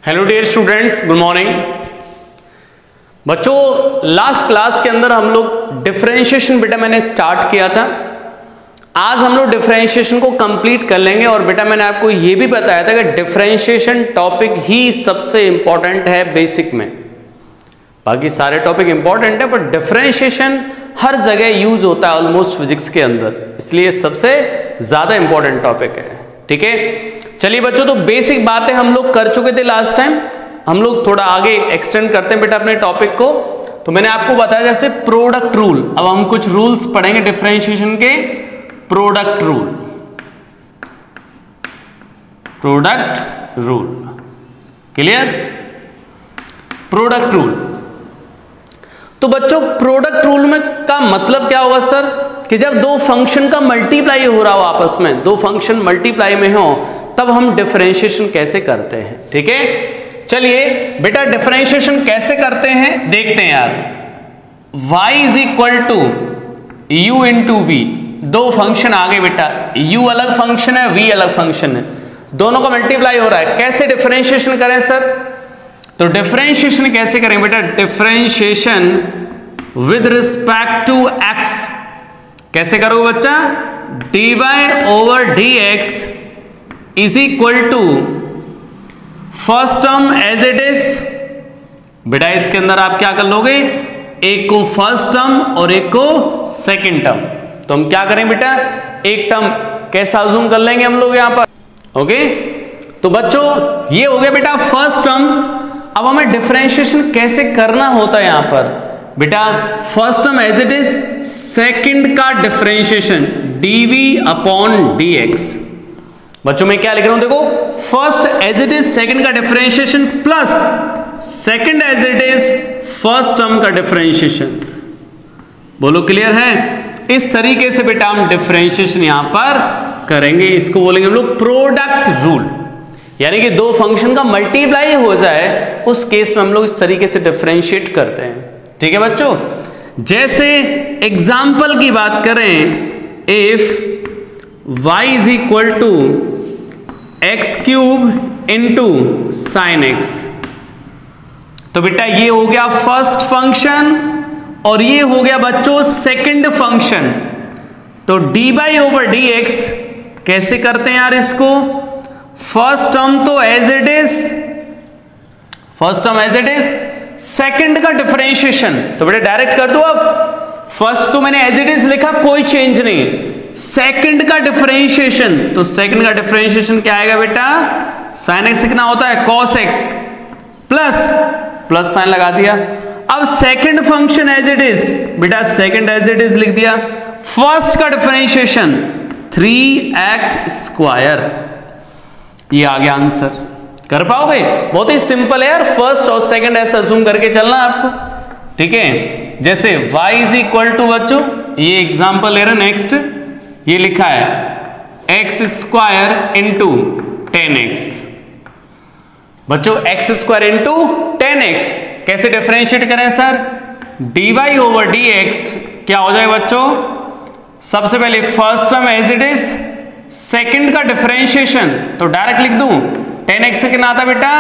Hello dear students, good morning. बच्चों, last class के अंदर हम लोग डिफरेंशिएशन बेटा मैंने स्टार्ट किया था। आज हम लोग डिफरेंशिएशन को कंप्लीट कर लेंगे और बेटा मैंने आपको ये भी बताया था कि डिफरेंशिएशन टॉपिक ही सबसे इंपॉर्टेंट है बेसिक में। बाकी सारे टॉपिक इंपॉर्टेंट है पर डिफरेंशिएशन हर जगह यूज होता है ऑलमोस्ट फिजिक्स के अंदर, इसलिए सबसे ज्यादा इंपॉर्टेंट टॉपिक है। ठीक है, चलिए बच्चों, तो बेसिक बातें हम लोग कर चुके थे लास्ट टाइम। हम लोग थोड़ा आगे एक्सटेंड करते हैं बेटा अपने टॉपिक को। तो मैंने आपको बताया जैसे प्रोडक्ट रूल, अब हम कुछ रूल्स पढ़ेंगे डिफरेंशिएशन के। Product rule, product rule clear. Product rule, तो बच्चों प्रोडक्ट रूल में का मतलब क्या होगा सर, कि जब दो फंक्शन का मल्टीप्लाई हो रहा हो आपस में, दो फंक्शन मल्टीप्लाई में हो, तब हम डिफरेंशिएशन कैसे करते हैं। ठीक है, चलिए बेटा डिफरेंशिएशन कैसे करते हैं देखते हैं यार। y is equal to u into v, दो फंक्शन आ गए बेटा, u अलग फंक्शन है, v अलग फंक्शन है, दोनों का मल्टीप्लाई हो रहा है। कैसे डिफरेंशिएशन करें सर, तो डिफरेंशिएशन कैसे करें बेटा, differentiation with respect to x कैसे करोगे बच्चा, dy over dx is equal to first term as it is. बेटा इसके अंदर आप क्या कर लोगे, एक को फर्स्ट टर्म और एक को सेकंड टर्म। तो हम क्या करें बेटा, एक टर्म कैसा अज्यूम कर लेंगे हम लोग यहां पर। ओके, तो बच्चों ये हो गया बेटा फर्स्ट टर्म। अब हमें डिफरेंशिएशन कैसे करना होता है यहां पर बेटा, first term as it is, second का डिफरेंशिएशन dv अपॉन dx। बच्चों मैं क्या लिख रहा हूं देखो, first as it is second का differentiation plus second as it is first term का डिफरेंशिएशन। बोलो क्लियर है। इस तरीके से बेटा हम डिफरेंशिएशन यहां पर करेंगे, इसको बोलेंगे हम लोग प्रोडक्ट रूल। यानी कि दो फंक्शन का मल्टीप्लाई हो जाए उस केस में हम लोग इस तरीके से डिफरेंशिएट करते हैं। ठीक है बच्चों, जैसे एग्जाम्पल की बात करें, if y is equal to x cube into sine x, तो बेटा ये हो गया फर्स्ट फंक्शन और ये हो गया बच्चों सेकंड फंक्शन। तो dy ओवर dx कैसे करते हैं यार इसको, फर्स्ट टर्म तो as it is, first term as it is, second का डिफरेंशिएशन। तो बेटा डायरेक्ट कर दो, अब फर्स्ट तो मैंने एज इट इज लिखा, कोई चेंज नहीं, सेकंड का डिफरेंशिएशन, तो सेकंड का डिफरेंशिएशन क्या आएगा बेटा, साइन एक्स कितना होता है cos x, plus plus sine लगा दिया। अब second function as it is, बेटा सेकंड एज इट इज लिख दिया, फर्स्ट का डिफरेंशिएशन 3x स्क्वायर, ये आ गया आंसर। कर पाओगे, बहुत ही सिंपल है यार, फर्स्ट और सेकंड ऐसा अज्यूम करके चलना है आपको। ठीक है, जैसे y इज इक्वल टू बच्चों, ये एग्जांपल ले रहे नेक्स्ट, ये लिखा है एक्स स्क्वायर इंटू 10x। बच्चों एक्स स्क्वायर इंटू 10x कैसे डिफरेंशिएट करें सर, dy ओवर dx क्या हो जाए बच्चों, सबसे पहले first term as it is, second का डिफरेंशिएशन, तो डायरेक्ट लिख दूं 10x से कितना आता बेटा,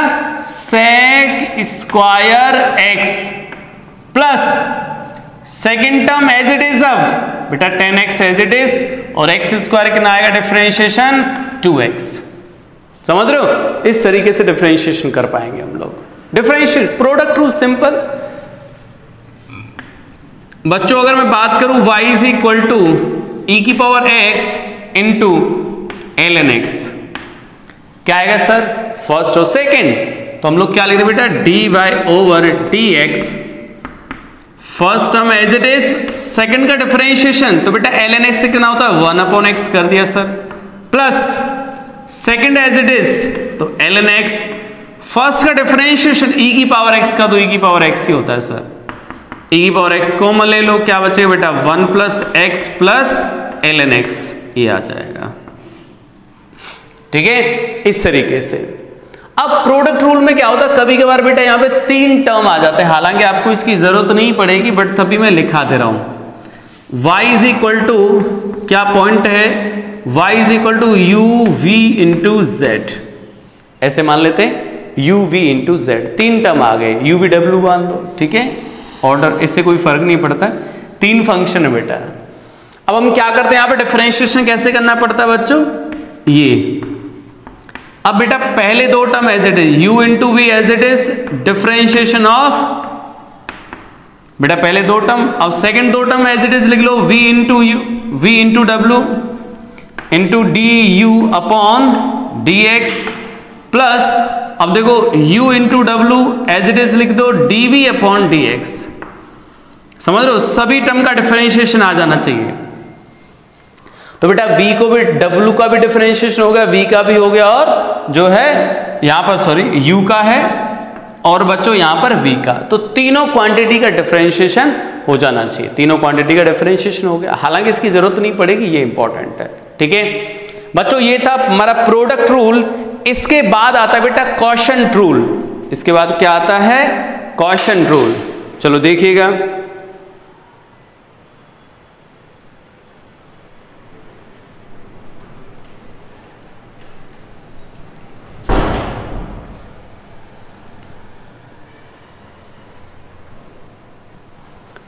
sec square x plus second term as it is, अब बेटा 10x एज इट इज और x स्क्वायर कितना आएगा डिफरेंशिएशन 2x। समझ रहे हो, इस तरीके से डिफरेंशिएशन कर पाएंगे हम लोग। Differentiate product rule simple. बच्चों अगर मैं बात करूं y is equal to e की power x into ln x, क्या आएगा सर, फर्स्ट और सेकंड, तो हम लोग क्या लिखते बेटा, dy over dx, first term as it is, second का डिफरेंशिएशन, तो बेटा ln x से कितना होता है 1 अपॉन x कर दिया sir, plus second as it is, तो ln x, फर्स्ट का डिफरेंशिएशन e की पावर x का, तो e की पावर x ही होता है सर, e की पावर x कॉमन ले लो, क्या बचेगा बेटा 1 plus x plus ln x, ये आ जाएगा। ठीक है, इस तरीके से। अब प्रोडक्ट रूल में क्या होता है, कभी कभार बेटा यहाँ पे तीन टर्म आ जाते हैं, हालांकि आपको इसकी जरूरत नहीं पड़ेगी बट तभी मैं लिखा दे रहा हूं। y इज इक्वल टू क्या पॉइंट है, y is equal to u v into z, ऐसे मान लेते हैं u v into z, 3 term आ गए, यू वी डब्ल्यू मान लो, ठीक है, ऑर्डर इससे कोई फर्क नहीं पड़ता, 3 फंक्शन है बेटा। अब हम क्या करते हैं यहाँ पे डिफरेंशिएशन कैसे करना पड़ता है बच्चों, ये अब बेटा पहले 2 term as it is, u into v as it is, differentiation of बेटा पहले 2 टर्म, अब second 2 term as it is लिख लो, v into u, v into डब्ल्यू into d u upon d x plus, अब देखो u इंटू डब्ल्यू as it is लिख दो, d v upon d x. समझ रहे हो, सभी टर्म का डिफरेंशिएशन आ जाना चाहिए। तो बेटा v को भी, w का भी डिफरेंशिएशन हो गया, v का भी हो गया, और जो है यहां पर सॉरी u का है, और बच्चों यहां पर v का, तो तीनों क्वांटिटी का डिफरेंशिएशन हो जाना चाहिए, तीनों क्वांटिटी का डिफरेंशिएशन हो गया। हालांकि इसकी जरूरत नहीं पड़ेगी, ये इंपॉर्टेंट है, ठीक है बच्चों। ये था हमारा प्रोडक्ट रूल। इसके बाद आता है बेटा क्वोशंट रूल। इसके बाद क्या आता है, क्वोशंट रूल। चलो देखिएगा,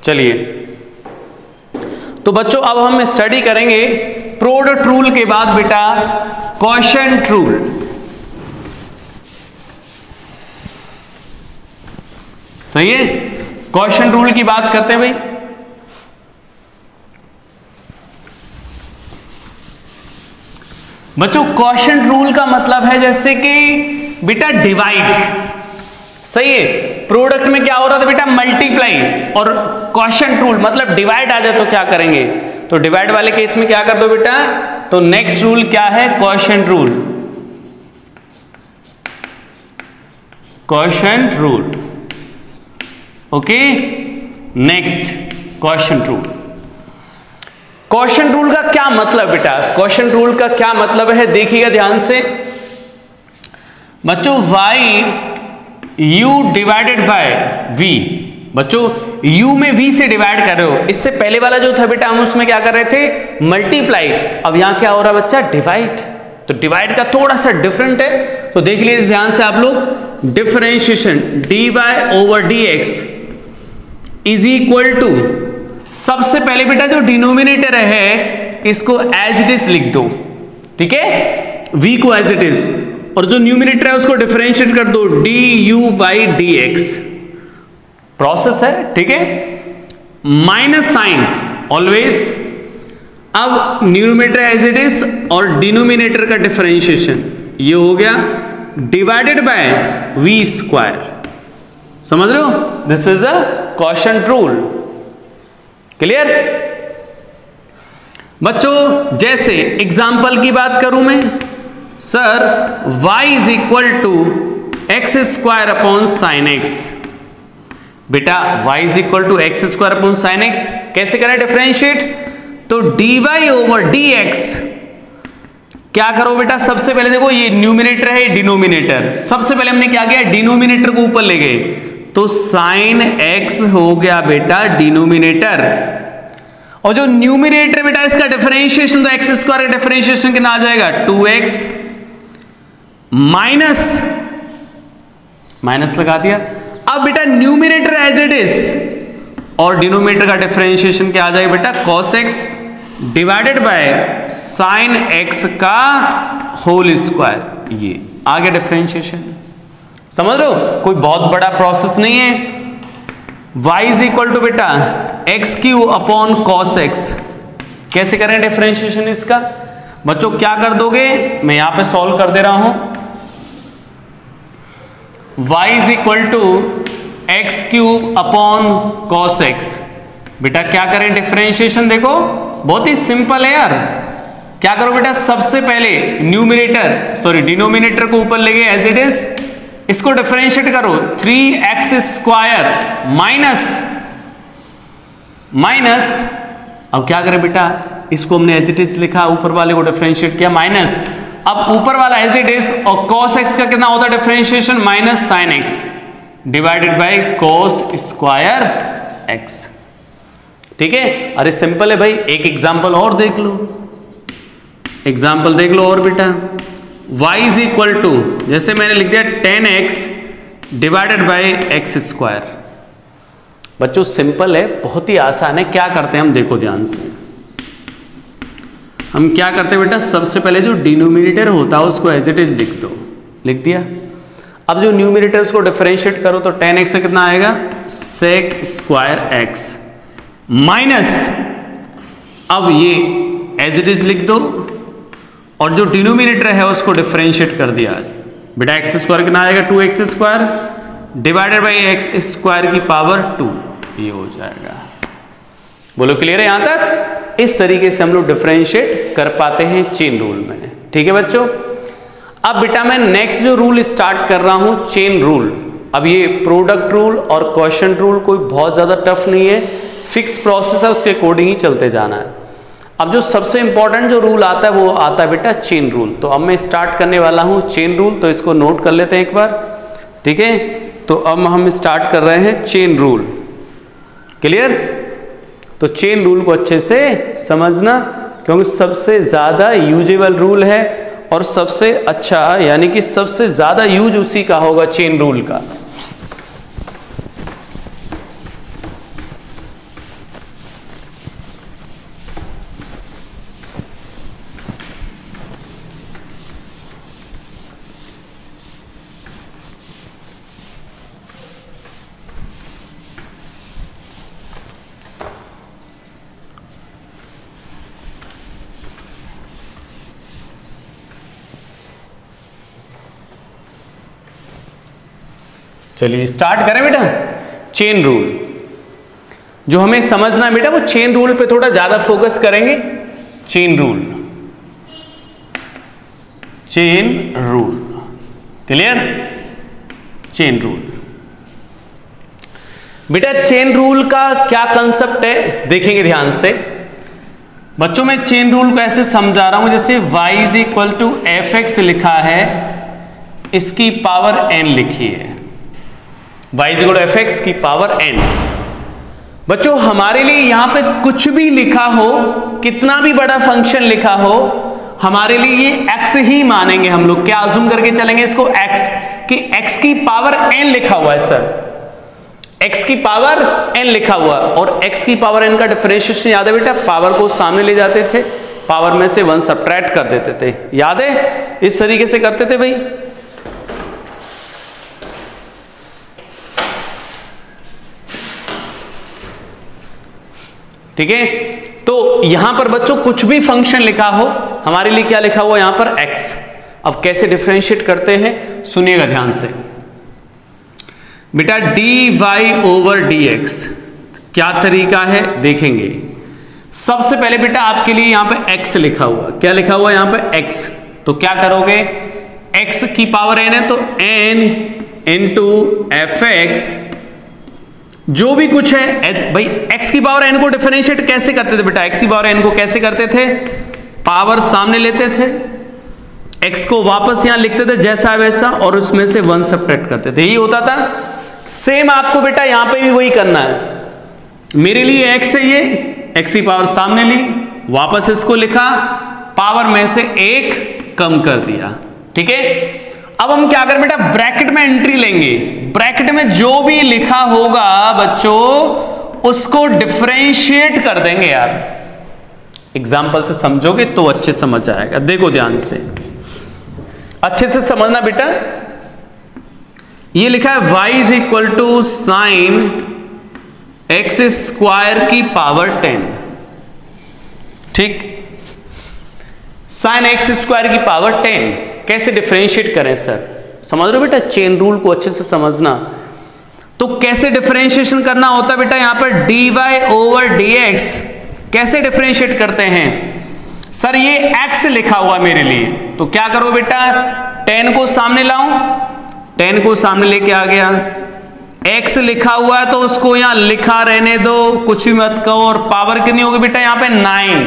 चलिए तो बच्चों अब हम स्टडी करेंगे प्रोडक्ट रूल के बाद बेटा क्वोशंट रूल। सही है, क्वोशंट रूल की बात करते हैं भाई। बच्चों क्वोशंट रूल का मतलब है जैसे कि बेटा डिवाइड, सही है, प्रोडक्ट में क्या हो रहा था बेटा मल्टीप्लाई, और क्वोशंट रूल मतलब डिवाइड आ जाए तो क्या करेंगे, तो डिवाइड वाले केस में क्या कर दो बेटा, तो नेक्स्ट रूल क्या है, quotient rule, quotient rule, okay. Next quotient rule. Quotient rule का क्या मतलब बेटा, क्वोशंट रूल का क्या मतलब है देखिएगा ध्यान से बच्चों, y u divided by v, बच्चों u में v से डिवाइड कर रहे हो, इससे पहले वाला जो था बेटा हम उसमें क्या कर रहे थे मल्टीप्लाई, अब यहां क्या हो रहा है बच्चा डिवाइड, तो डिवाइड का थोड़ा सा डिफरेंट है, तो देख लीजिए ध्यान से आप लोग, differentiation dy over dx is equal to, सबसे पहले बेटा जो डिनोमिनेटर है इसको एज इट इज लिख दो, ठीक है, v को एज इट इज, और जो न्यूमिनेटर है उसको डिफरेंशिएट कर दो, D you by D x, process है, ठीक है, माइनस साइन ऑलवेज, अब न्यूमिनेटर एज इट इज और डिनोमिनेटर का डिफरेंशिएशन, ये हो गया डिवाइडेड बाय वी स्क्वायर, समझ रहे हो, this is a quotient rule, clear बच्चों। जैसे एग्जाम्पल की बात करूं मैं, sir y is equal to x square upon sine x, बेटा y is equal to x square upon sine x कैसे करें डिफरेंशिएट, तो dy ओवर dx, क्या करो बेटा, सबसे पहले देखो ये न्यूमिनेटर है, डिनोमिनेटर, सबसे पहले हमने क्या किया, डिनोमिनेटर को ऊपर ले गए, तो साइन x हो गया बेटा डिनोमिनेटर, और जो न्यूमिनेटर बेटा इसका डिफरेंशिएशन, तो एक्स स्क्वायर का डिफरेंशिएशन कितना आ जाएगा, 2x माइनस, माइनस लगा दिया, अब बेटा न्यूमिनेटर एज इट इज और डिनोमिनेटर का डिफरेंशिएशन क्या आ जाएगा बेटा, cos x divided by sine x का होल स्क्वायर, ये आ गया डिफरेंशिएशन, समझ रहे हो, कोई बहुत बड़ा प्रोसेस नहीं है। y इज इक्वल टू बेटा x Q upon cos x, कैसे करें डिफरेंशिएशन इसका बच्चों, क्या कर दोगे, मैं यहां पे सॉल्व कर दे रहा हूं, y is equal to x cube upon cos x, बेटा क्या करें डिफरेंशिएशन, देखो बहुत ही सिंपल है यार, क्या करो बेटा, सबसे पहले न्यूमिनेटर सॉरी डिनोमिनेटर को ऊपर ले गए एज इट इज, इसको डिफरेंशिएट करो, 3x स्क्वायर माइनस माइनस, अब क्या करें बेटा, इसको हमने एज इट इज लिखा, ऊपर वाले को डिफरेंशिएट किया माइनस, अब ऊपर वाला एज इट इज, और cos x का कितना होता है differentiation, minus sine x divided by cos square x, ठीक है। अरे सिंपल है भाई, एक एग्जांपल और देख लो, एग्जांपल देख लो और बेटा, y इज इक्वल टू, जैसे मैंने लिख दिया 10x divided by x square. बच्चों सिंपल है, बहुत ही आसान है। क्या करते हैं हम, देखो ध्यान से। हम क्या करते हैं बेटा, सबसे पहले जो डिनोमिनेटर होता है उसको एज इट इज लिख दो, लिख दिया। अब जो न्यूमिनेटर उसको डिफरेंशिएट करो तो 10x से कितना आएगा, सेक स्क्वायर x माइनस, अब ये एज इट इज लिख दो, और जो डिनोमिनेटर है उसको डिफरेंशिएट कर दिया बेटा, एक्स स्क्वायर कितना आएगा 2x square divided by x square की पावर 2, ये हो जाएगा। बोलो क्लियर है यहां तक? इस तरीके से हम लोग डिफरेंशिएट कर पाते हैं चेन रूल में। ठीक है बच्चों, अब बेटा मैं नेक्स्ट जो रूल स्टार्ट कर रहा हूं चेन रूल। अब ये प्रोडक्ट रूल और क्वोशिएंट रूल कोई बहुत ज्यादा टफ नहीं है, फिक्स प्रोसेस है, उसके अकॉर्डिंग ही चलते जाना है। अब जो सबसे इंपॉर्टेंट जो रूल आता है वो आता है बेटा चेन रूल। तो अब मैं स्टार्ट करने वाला हूं चेन रूल, तो इसको नोट कर लेते हैं एक बार। ठीक है, तो अब हम स्टार्ट कर रहे हैं चेन रूल। क्लियर? तो चेन रूल को अच्छे से समझना, क्योंकि सबसे ज्यादा यूजेबल रूल है और सबसे अच्छा, यानी कि सबसे ज्यादा यूज उसी का होगा चेन रूल का। चलिए स्टार्ट करें बेटा। चेन रूल जो हमें समझना है बेटा, वो चेन रूल पे थोड़ा ज्यादा फोकस करेंगे। Chain rule, chain rule, clear? Chain rule बेटा, चेन रूल का क्या कंसेप्ट है देखेंगे ध्यान से। बच्चों मैं चेन रूल को ऐसे समझा रहा हूं, जैसे y is equal to f x लिखा है, इसकी पावर n लिखी है, y is equal to f x की पावर n। बच्चों हमारे लिए यहां पे कुछ भी लिखा हो, कितना भी बड़ा फंक्शन लिखा हो, हमारे लिए ये x ही मानेंगे हम लोग। क्या अज्यूम करके चलेंगे इसको, x, कि x की पावर n लिखा हुआ है सर, x की पावर n लिखा हुआ, और x की पावर n का डिफरेंशिएशन याद है बेटा, पावर को सामने ले जाते थे, पावर में से 1 सब्ट्रैक्ट कर देते थे, याद है? इस तरीके से करते थे भाई। ठीक है, तो यहां पर बच्चों कुछ भी फंक्शन लिखा हो, हमारे लिए क्या लिखा हुआ यहां पर x। अब कैसे डिफरेंशिएट करते हैं सुनिएगा ध्यान से बेटा। dy ओवर dx क्या तरीका है देखेंगे। सबसे पहले बेटा आपके लिए यहां पे x लिखा हुआ, क्या लिखा हुआ यहां पे x, तो क्या करोगे, x की पावर n है तो n इंटू एफ एक्स, जो भी कुछ है भाई। x की पावर n को डिफरेंशिएट कैसे करते थे बेटा, x की पावर n को कैसे करते थे, पावर सामने लेते थे, x को वापस यहां लिखते थे जैसा वैसा, और उसमें से 1 सब्ट्रैक्ट करते थे, यही होता था। सेम आपको बेटा यहां पे भी वही करना है। मेरे लिए x है, ये x की पावर सामने ली, वापस इसको लिखा, पावर में से 1 कम कर दिया। ठीक है, अब हम क्या करें बेटा, ब्रैकेट में एंट्री लेंगे, ब्रैकेट में जो भी लिखा होगा बच्चों उसको डिफरेंशिएट कर देंगे। यार एग्जाम्पल से समझोगे तो अच्छे समझ आएगा, देखो ध्यान से, अच्छे से समझना बेटा। ये लिखा है y is equal to sine x square की पावर 10, ठीक, साइन एक्स स्क्वायर की पावर 10 कैसे डिफरेंशिएट करें सर, समझ रहे हो बेटा? चेन रूल को अच्छे से समझना। तो कैसे डिफरेंशिएशन करना होता है बेटा, यहां पर dy ओवर dx कैसे डिफरेंशिएट करते हैं सर, ये x लिखा हुआ मेरे लिए, तो क्या करो बेटा, 10 को सामने लाऊं, 10 को सामने लेके आ गया, x लिखा हुआ है तो उसको यहां लिखा रहने दो, कुछ भी मत कहो, और पावर कितनी होगी बेटा यहां पे 9,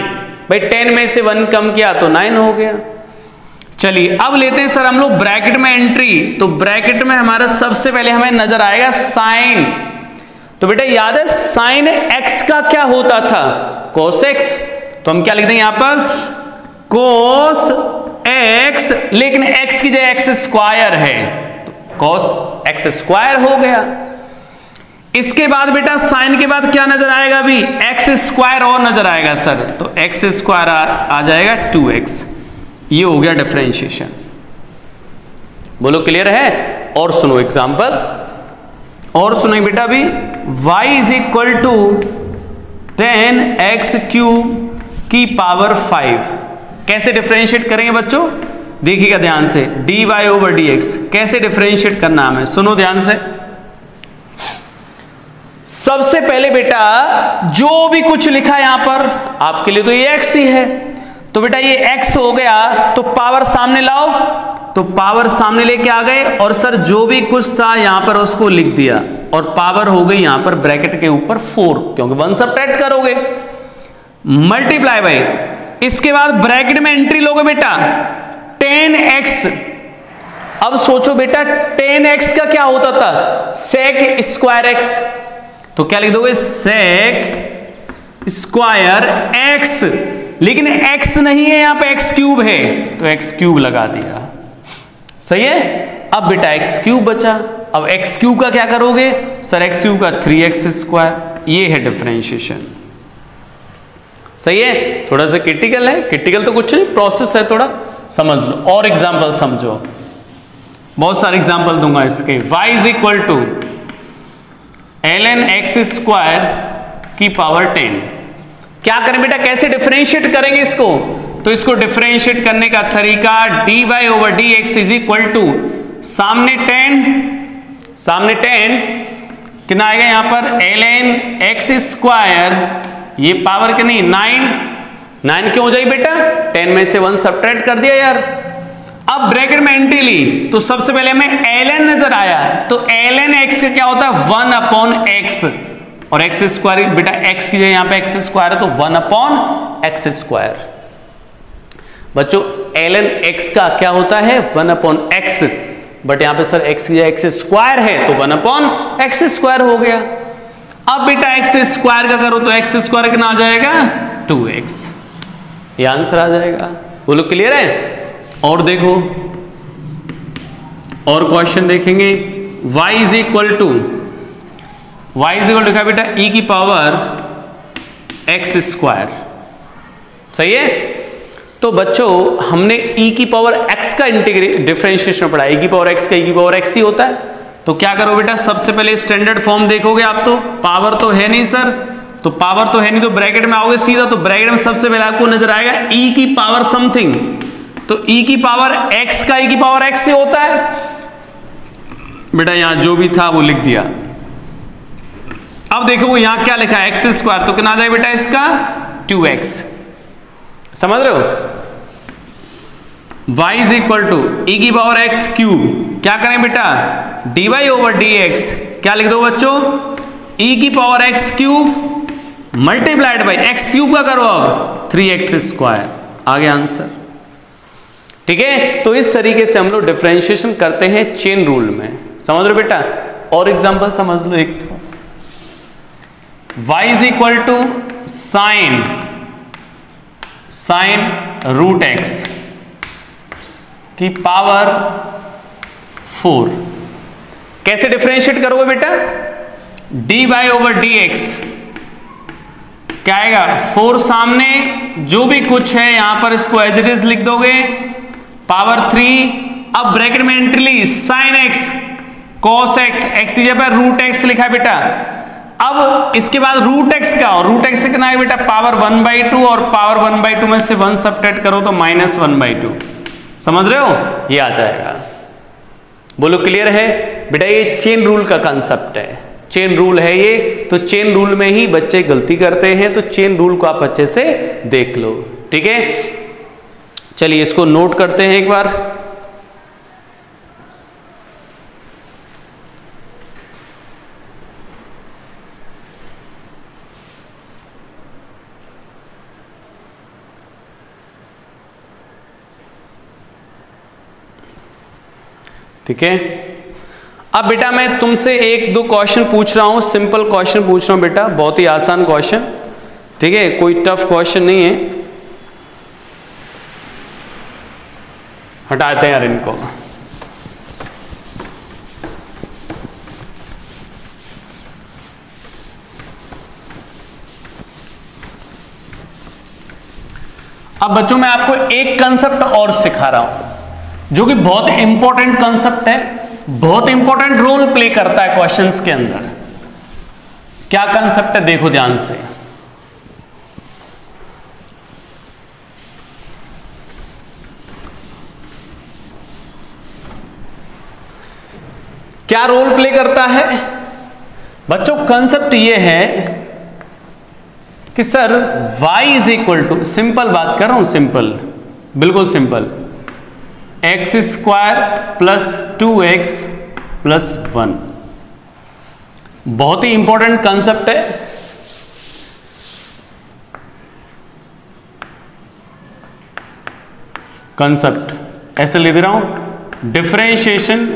भाई 10 में से 1 कम किया तो 9 हो गया। चलिए अब लेते हैं सर हम लोग ब्रैकेट में एंट्री, तो ब्रैकेट में हमारा सबसे पहले हमें नजर आएगा साइन, तो बेटा याद है साइन x का क्या होता था, cos x, तो हम क्या लिखते हैं यहां पर cos x, लेकिन x की जगह x स्क्वायर है तो cos x स्क्वायर हो गया। इसके बाद बेटा साइन के बाद क्या नजर आएगा, अभी x स्क्वायर और नजर आएगा सर, तो x स्क्वायर आ जाएगा 2x। ये हो गया डिफरेंशिएशन। बोलो क्लियर है? और सुनो एग्जांपल, और सुनो बेटा अभी, y is equal to 10x cube की पावर 5। कैसे डिफरेंशिएट करेंगे बच्चों, देखिएगा ध्यान से, dy ओवर dx कैसे डिफरेंशिएट करना हमें, सुनो ध्यान से। सबसे पहले बेटा जो भी कुछ लिखा है यहां पर आपके लिए तो ये x ही है, तो बेटा ये x हो गया, तो पावर सामने लाओ, तो पावर सामने लेके आ गए, और सर जो भी कुछ था यहां पर उसको लिख दिया, और पावर हो गई यहां पर ब्रैकेट के ऊपर 4, क्योंकि 1 सब्ट्रैक्ट करोगे, मल्टीप्लाई बाय, इसके बाद ब्रैकेट में एंट्री लोगे बेटा 10x। अब सोचो बेटा 10x का क्या होता था, sec स्क्वायर x, तो क्या लिख दोगे sec स्क्वायर x, लेकिन x नहीं है यहां पे, x क्यूब है, तो x क्यूब लगा दिया, सही है। अब बेटा x क्यूब बचा, अब x क्यूब का क्या करोगे सर, x क्यूब का 3x स्क्वायर, ये है डिफरेंशिएशन, सही है। थोड़ा सा क्रिटिकल है, क्रिटिकल तो कुछ नहीं, प्रोसेस है, थोड़ा समझ लो। और एग्जांपल समझो, बहुत सारे एग्जांपल दूंगा इसके। y is equal to ln x square की पावर 10। क्या करें बेटा, कैसे डिफरेंशिएट करेंगे इसको, तो इसको डिफरेंशिएट करने का तरीका dy over dx is equal to सामने 10 कितना आएगा यहां पर ln x स्क्वायर, ये पावर के नहीं 9 क्यों हो जाएगी बेटा, 10 में से 1 सब्ट्रैक्ट कर दिया यार। अब ब्रैकेट में एंट्री ली, तो सबसे पहले हमें ln नजर आया, तो ln x का क्या होता है 1 अपॉन x, और x स्क्वायर बेटा x की जगह यहां पे x स्क्वायर है, तो 1 अपॉन x स्क्वायर। बच्चों ln x का क्या होता है 1 अपॉन x, बट यहां पे सर x की जगह x स्क्वायर है, तो 1 अपॉन x स्क्वायर हो गया। अब बेटा x स्क्वायर का करो तो x स्क्वायर कितना आ जाएगा 2x, ये आंसर आ जाएगा। बोलो क्लियर है? और देखो और क्वेश्चन देखेंगे, y इज इक्वल टू लिखा बेटा e की पावर x स्क्वायर, सही है। तो बच्चों हमने e की पावर x का डिफरेंशिएशन पढ़ा, e की पावर x का e की पावर x ही होता है, तो क्या करो बेटा, सबसे पहले स्टैंडर्ड फॉर्म देखोगे आप, तो पावर तो है नहीं सर, तो पावर तो है नहीं, तो ब्रैकेट में आओगे सीधा, तो ब्रैकेट में सबसे पहले आपको नजर आएगा e की पावर समथिंग, तो e की पावर x का e की पावर x से होता है बेटा, यहां जो भी था वो लिख दिया। अब देखो यहां क्या लिखा है x स्क्वायर, तो कितना आ जाएगा बेटा इसका 2x, समझ रहे हो। y is equal to e की पावर x क्यूब, क्या करें बेटा dy ओवर dx, क्या लिख दो बच्चों e की power x cube multiplied by x cube का करो अब 3x स्क्वायर, आ गया आंसर, ठीक है। तो इस तरीके से हम लोग डिफरेंशिएशन करते हैं चेन रूल में, समझ रहे बेटा। और एग्जांपल समझ लो एक, तो y is equal to sine root x की पावर 4, कैसे डिफरेंशिएट करोगे बेटा, dy ओवर dx क्या आएगा 4 सामने, जो भी कुछ है यहां पर इसको एज इट इज लिख दोगे, पावर 3, अब ब्रैकेट में एंट्री ली sign x cos x, x की जगह पर रूट x लिखा है बेटा। अब इसके बाद रूट x का, और रूट x से कितना है बेटा पावर 1/2, और पावर 1/2 में से 1 सब्ट्रैक्ट करो तो -1/2, समझ रहे हो, ये आ जाएगा। बोलो क्लियर है बेटा, ये चेन रूल का कंसेप्ट है, चेन रूल है ये, तो चेन रूल में ही बच्चे गलती करते हैं, तो चेन रूल को आप अच्छे से देख लो, ठीक है। चलिए इसको नोट करते हैं एक बार। ठीक है, अब बेटा मैं तुमसे 1-2 क्वेश्चन पूछ रहा हूं, सिंपल क्वेश्चन पूछ रहा हूं बेटा, बहुत ही आसान क्वेश्चन, ठीक है, कोई टफ क्वेश्चन नहीं है। हटाते हैं यार इनको। अब बच्चों मैं आपको एक कंसेप्ट और सिखा रहा हूं जो कि बहुत इंपॉर्टेंट कंसेप्ट है, बहुत इंपॉर्टेंट रोल प्ले करता है क्वेश्चंस के अंदर। क्या कंसेप्ट है देखो ध्यान से। क्या रोल प्ले करता है बच्चों? कंसेप्ट यह है कि sir y is equal to, simple बात कर रहा हूं, सिंपल, बिल्कुल simple, x square plus 2x plus 1। बहुत ही इंपॉर्टेंट कंसेप्ट है। कंसेप्ट ऐसे लिख रहा हूं, differentiation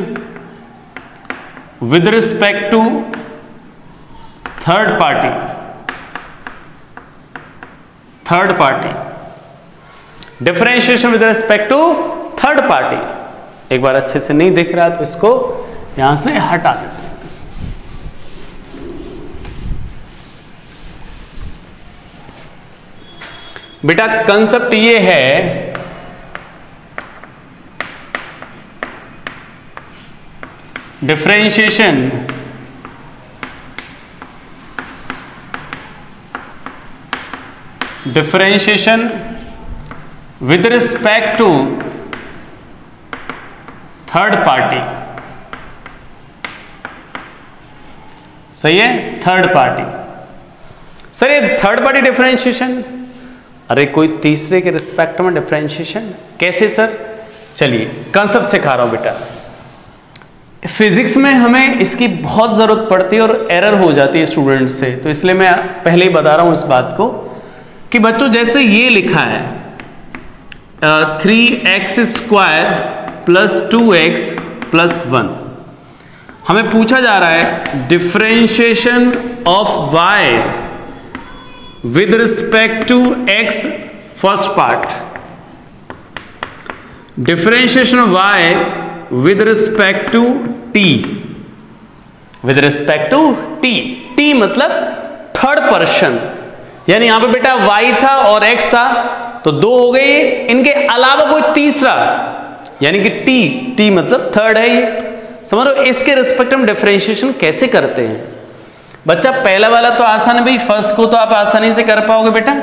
with respect to third party, differentiation with respect to third party. एक बार अच्छे से नहीं दिख रहा तो इसको यहां से हटा देते हैं। बेटा कंसेप्ट ये है, differentiation with respect to third party. सही है, थर्ड पार्टी। सर ये थर्ड पार्टी डिफरेंशिएशन, अरे कोई तीसरे के रिस्पेक्ट में डिफरेंशिएशन कैसे सर? चलिए कंसेप्ट सिखा रहा हूं बेटा। फिजिक्स में हमें इसकी बहुत जरूरत पड़ती है और एरर हो जाती है स्टूडेंट से, तो इसलिए मैं पहले ही बता रहा हूं इस बात को कि बच्चों जैसे ये लिखा है 3x square plus 2x plus 1, हमें पूछा जा रहा है differentiation of y with respect to x, first part, differentiation of y with respect to t, with respect to t, t मतलब थर्ड पर्सन, यानी यहां पे बेटा y था और x था तो दो हो गए, इनके अलावा कोई तीसरा यानी कि t मतलब थर्ड है ये, समझ लो। इसके रिस्पेक्ट में डिफरेंशिएशन कैसे करते हैं बच्चा? पहला वाला तो आसान है भाई, फर्स्ट को तो आप आसानी से कर पाओगे बेटा।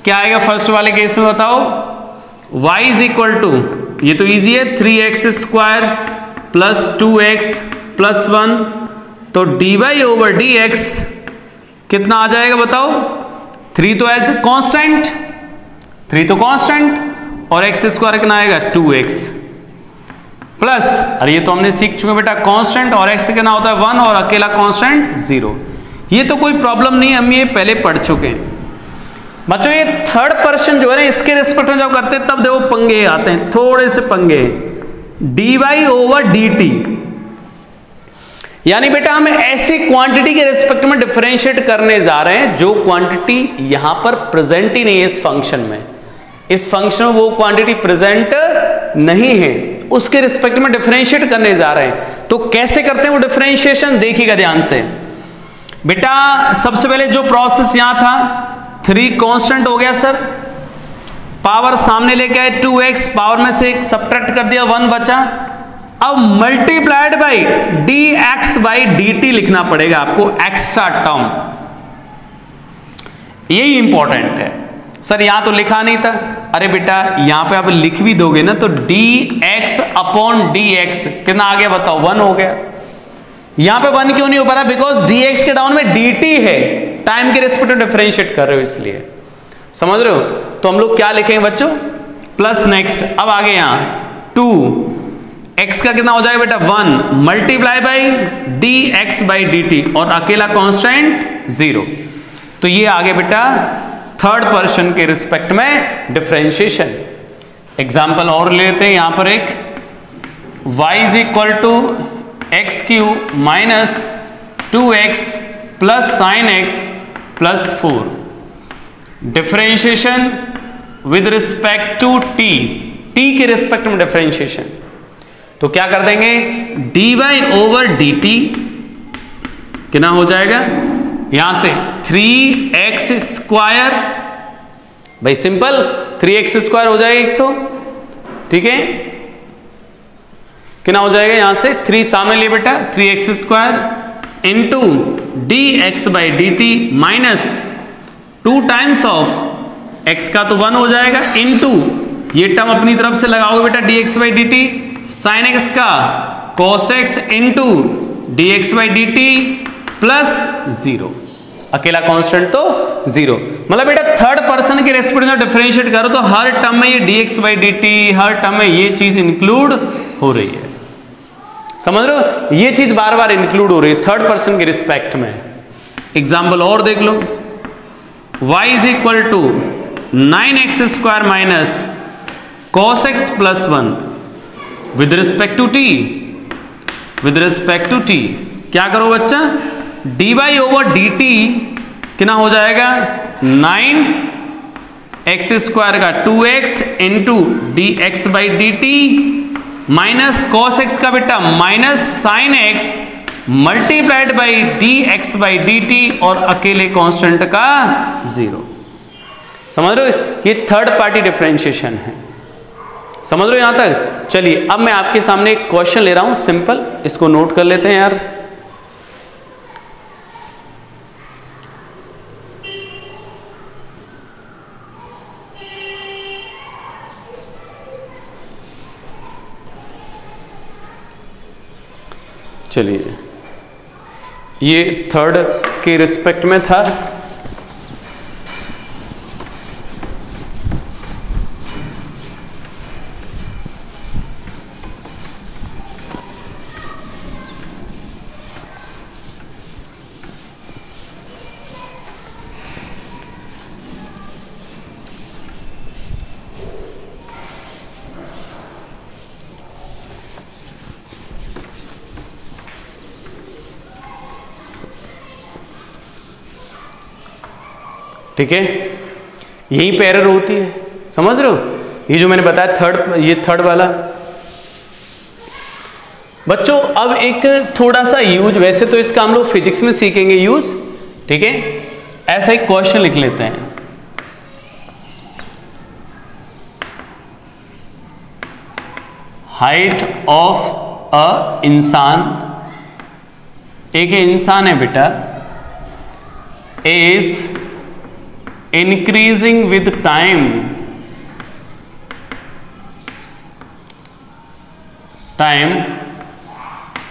क्या आएगा फर्स्ट वाले केस में बताओ? y इज इक्वल टू, ये तो इजी है, 3x square plus 2x plus 1, तो dy ओवर dx कितना आ जाएगा बताओ? 3 तो एज कांस्टेंट, 3 तो कांस्टेंट, और x स्क्वायर कितना आएगा? 2x प्लस, अरे ये तो हमने सीख चुके बेटा, कांस्टेंट और x कितना होता है 1 और अकेला कांस्टेंट 0। ये तो कोई प्रॉब्लम नहीं, हम ये पहले पढ़ चुके हैं बच्चों। ये थर्ड पर्सन जो है ना, इसके रिस्पेक्ट में जब करते हैं तब देखो पंगे आते हैं, थोड़े से पंगे। dy ओवर dt, यानी बेटा हम ऐसी क्वांटिटी के रिस्पेक्ट में डिफरेंशिएट करने जा रहे हैं जो क्वांटिटी यहां पर प्रेजेंट ही नहीं है इस फंक्शन में, इस फंक्शन में वो क्वांटिटी प्रेजेंट नहीं है, उसके रिस्पेक्ट में डिफरेंशिएट करने जा रहे हैं। तो कैसे करते हैं वो डिफरेंशिएशन, देखिएगा ध्यान से बेटा। सबसे पहले जो प्रोसेस यहां था, 3 कांस्टेंट हो गया सर, पावर सामने लेके आए 2x, पावर में से एक सबट्रैक्ट कर दिया, 1 बचा। अब multiplied by dx by dt लिखना पड़ेगा आपको, एक्स्ट्रा टर्म, यही इंपॉर्टेंट है। सर यहां तो लिखा नहीं था, अरे बेटा यहां पे आप लिख भी दोगे ना तो dx अपॉन dx कितना आ गया बताओ? 1 हो गया। यहां पे 1 क्यों नहीं हो पा रहा? बिकॉज dx के डाउन में dt है, टाइम के रिस्पेक्ट में डिफरेंशिएट कर रहे हो इसलिए, समझ रहे हो? तो हम लोग क्या लिखेंगे बच्चों? प्लस नेक्स्ट, अब आगे यहां 2, x का कितना हो जाएगा बेटा? 1 multiply by dx by dt और अकेला कांस्टेंट 0। तो ये आगे बेटा थर्ड पर्सन के रिस्पेक्ट में डिफरेंशिएशन। एग्जाम्पल और लेते हैं यहां पर एक, y is equal to x cube minus 2x plus sine x plus 4, differentiation with respect to t, t के रिस्पेक्ट में डिफरेंशिएशन, तो क्या कर देंगे, dy ओवर dt कितना हो जाएगा, यहां से 3x स्क्वायर, भाई सिंपल 3x स्क्वायर हो जाएगा एक तो, ठीक है, कितना हो जाएगा, यहां से 3 सामने लिए बेटा, 3x square into dx by d t minus 2 times of x का तो 1 हो जाएगा, इंटू ये टर्म अपनी तरफ से लगाओगे बेटा dx by d t, sine x का cos x into dx by d t plus 0, अकेला कांस्टेंट तो 0, मतलब बेटा थर्ड पर्सन के रेस्पेक्ट में डिफरेंशिएट करो तो हर टर्म में ये dx बाई डी टी, हर टर्म में ये चीज इंक्लूड हो रही है, समझ रहे हो, ये चीज बार बार इंक्लूड हो रही है थर्ड पर्सन के रिस्पेक्ट में। एग्जाम्पल और देख लो, y is equal to 9x square minus cos x plus 1 with respect to t, with respect to t, क्या करो बच्चा, dy ओवर dt कितना हो जाएगा, 9x स्क्वायर का 2x into dx by d t minus cos x का बेटा minus sine x multiplied by dx by d t और अकेले कांस्टेंट का 0, समझ रहे हो, ये थर्ड पार्टी डिफरेंशिएशन है, समझ रहे हो यहां तक। चलिए अब मैं आपके सामने एक क्वेश्चन ले रहा हूं सिंपल, इसको नोट कर लेते हैं यार। चलिए ये थर्ड के रिस्पेक्ट में था, ठीक है, यही पे एरर होती है, समझ रहे हो, ये जो मैंने बताया थर्ड, ये थर्ड वाला। बच्चों अब एक थोड़ा सा यूज, वैसे तो इसका हम लोग फिजिक्स में सीखेंगे यूज, ठीक है, ऐसा एक क्वेश्चन लिख लेते हैं, हाइट ऑफ अ इंसान, एक इंसान है बेटा, is increasing with time,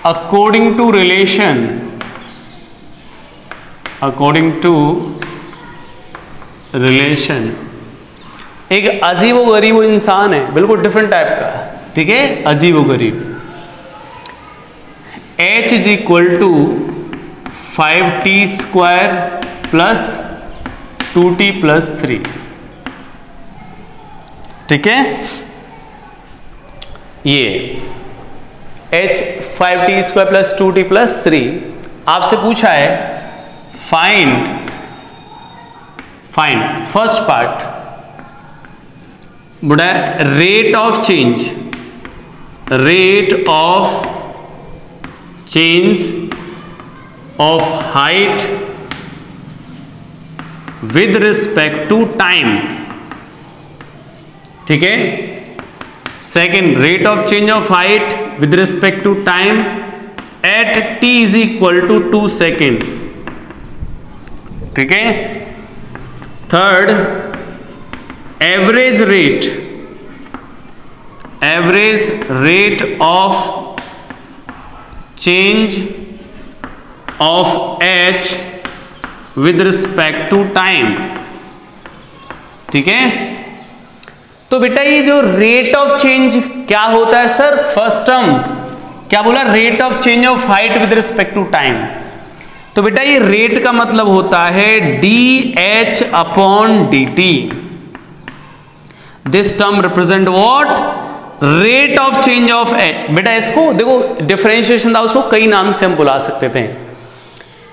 according to relation, एक अजीबो गरीब इंसान है, बिल्कुल डिफरेंट टाइप का, ठीक है, अजीबो गरीब, h is equal to 5t square plus 2t plus 3, ठीक है, ये h 5t square plus 2t plus 3, आपसे पूछा है फाइंड फर्स्ट पार्ट, बुढ़ा rate of change of height with respect to time, ठीक है, second rate of change of height with respect to time at t is equal to 2 second, ठीक है, third average rate of change of h with respect to time, ठीक है, तो बेटा ये जो रेट ऑफ चेंज क्या होता है सर, फर्स्ट टर्म क्या बोला, rate of change of height with respect to time, तो बेटा ये रेट का मतलब होता है dh upon dt, this term represent what, rate of change of h, बेटा इसको देखो डिफरेंशिएशन था, उसको कई नाम से हम बुला सकते थे,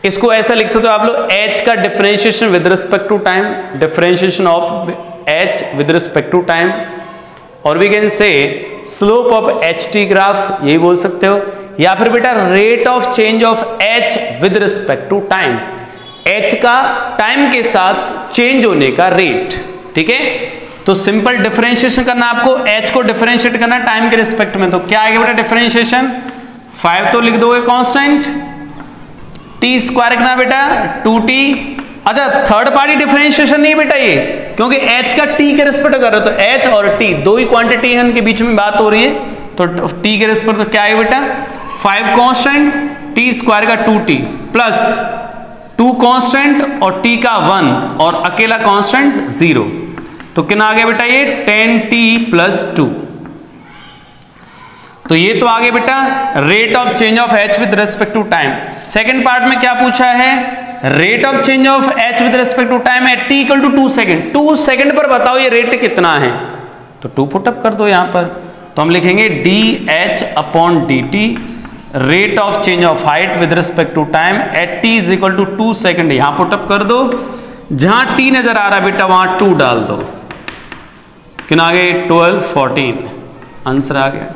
इसको ऐसा लिख सकते हो आप लोग, h का differentiation with respect to time, differentiation of h with respect to time, और we can say slope of h t graph, यही बोल सकते हो, या फिर बेटा rate of change of h with respect to time, h का टाइम के साथ चेंज होने का रेट। ठीक है, तो सिंपल डिफरेंशिएशन करना आपको, एच को डिफरेंशिएट करना टाइम के रिस्पेक्ट में, तो क्या आएगा बेटा डिफरेंशिएशन, 5 तो लिख दोगे कांस्टेंट, टी स्क्वायर कितना बेटा 2t। अच्छा थर्ड पार्टी डिफरेंशिएशन नहीं बेटा ये, क्योंकि h का t के रिस्पेक्ट कर रहे हो, तो h और t दो ही क्वांटिटी है, उनके बीच में बात हो रही है, तो t के रिस्पेक्ट तो क्या है बेटा 5 कांस्टेंट, t स्क्वायर का 2t प्लस 2 कांस्टेंट और t का 1 और अकेला कांस्टेंट 0, तो कितना आ गया बेटा ये 10t प्लस 2। तो ये तो आगे बेटा rate of change of h with respect to time. Second part में क्या पूछा है, rate of change of h with respect to time at t equal to 2 second, 2 second पर बताओ ये रेट कितना है, तो 2 पुट अप कर दो यहां पर, तो हम लिखेंगे dh upon dt rate of change of height with respect to time at t is equal to 2 second, यहां पुट अप कर दो, जहां t नजर आ रहा है बेटा वहां 2 डाल दो, कितना आ गया 12 14, आंसर आ गया।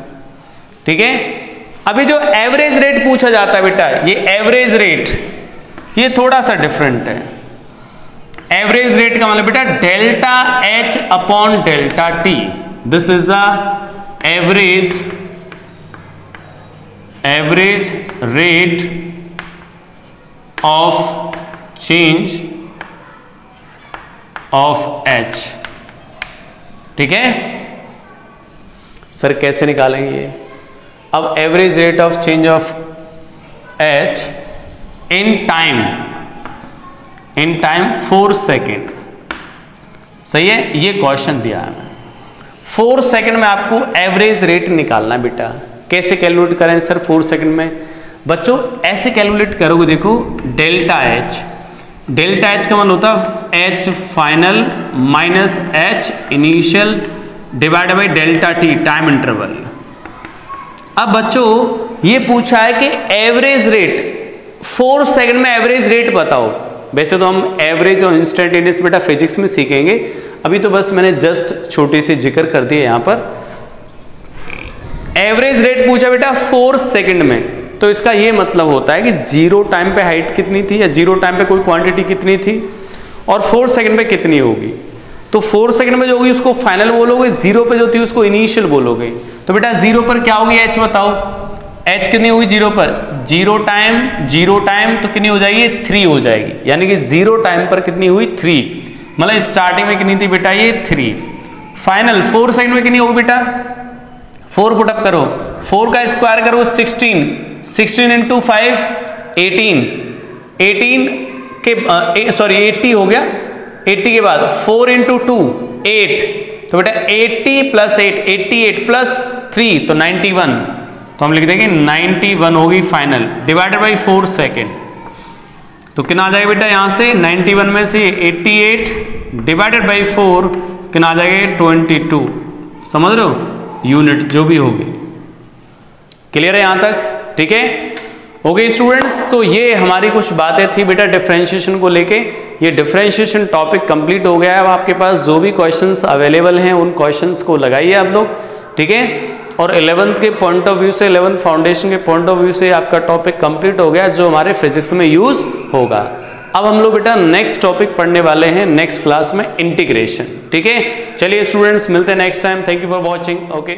ठीक है, अभी जो एवरेज रेट पूछा जाता है बेटा, ये एवरेज रेट ये थोड़ा सा डिफरेंट है। एवरेज रेट का मतलब बेटा delta H upon delta T, this is a average rate of change of H. ठीक है सर, कैसे निकालेंगे ये, अब average rate of change of H in time 4 second, सही है, ये क्वेश्चन दिया है 4 सेकेंड में आपको एवरेज रेट निकालना है बेटा। कैसे कैलकुलेट करें सर 4 सेकेंड में, बच्चों ऐसे कैलकुलेट करोगे, देखो डेल्टा एच का मतलब होता है H final minus H initial divide by delta T time interval. अब बच्चों ये पूछा है कि एवरेज रेट 4 सेकंड में एवरेज रेट बताओ। वैसे तो हम एवरेज और इंस्टेंटेनियस बेटा फिजिक्स में सीखेंगे, अभी तो बस मैंने जस्ट छोटी सी जिक्र कर दिया यहां पर। एवरेज रेट पूछा बेटा 4 सेकंड में, तो इसका ये मतलब होता है कि 0 टाइम पे हाइट कितनी थी या 0 टाइम पे कोई क्वांटिटी कितनी थी और 4 सेकंड पे कितनी होगी। तो 4 सेकंड में जो होगी उसको फाइनल बोलोगे, 0 पे जो थी उसको इनिशियल बोलोगे। तो बेटा 0 पर क्या होगी एच बताओ, एच कितनी होगी 0 पर, 0 टाइम तो कितनी हो जाएगी 3 हो जाएगी, यानी कि 0 टाइम पर कितनी हुई 3, मतलब स्टार्टिंग में कितनी थी बेटा ये 3, फाइनल 4 सेकंड में कितनी होगी बेटा 4 पुट अप करो, 4 का स्क्वायर करो 16 इंटू 5 18 के सॉरी 80 हो गया, 80 के बाद 4 इंटू 2 8, तो बेटा 80 प्लस 8 88 प्लस 3 तो 91, तो हम लिख देंगे 91 होगी फाइनल डिवाइडेड बाई 4 सेकेंड, तो कितना आ जाएगा बेटा यहां से 91 में से 88 डिवाइडेड बाई 4 कितना आ जाएगा 22, समझ रहे हो यूनिट जो भी होगी। क्लियर है यहां तक, ठीक है ओके स्टूडेंट्स। तो ये हमारी कुछ बातें थी बेटा डिफरेंशिएशन को लेके, ये डिफरेंशिएशन टॉपिक कंप्लीट हो गया है। अब आपके पास जो भी क्वेश्चंस अवेलेबल हैं उन क्वेश्चंस को लगाइए आप लोग, ठीक है। और 11th के पॉइंट ऑफ व्यू से 11th फाउंडेशन के पॉइंट ऑफ व्यू से आपका टॉपिक कंप्लीट हो गया जो हमारे फिजिक्स में यूज होगा। अब हम लोग बेटा नेक्स्ट टॉपिक पढ़ने वाले हैं नेक्स्ट क्लास में इंटीग्रेशन, ठीक है। चलिए स्टूडेंट्स मिलते हैं next time, thank you for watching, okay.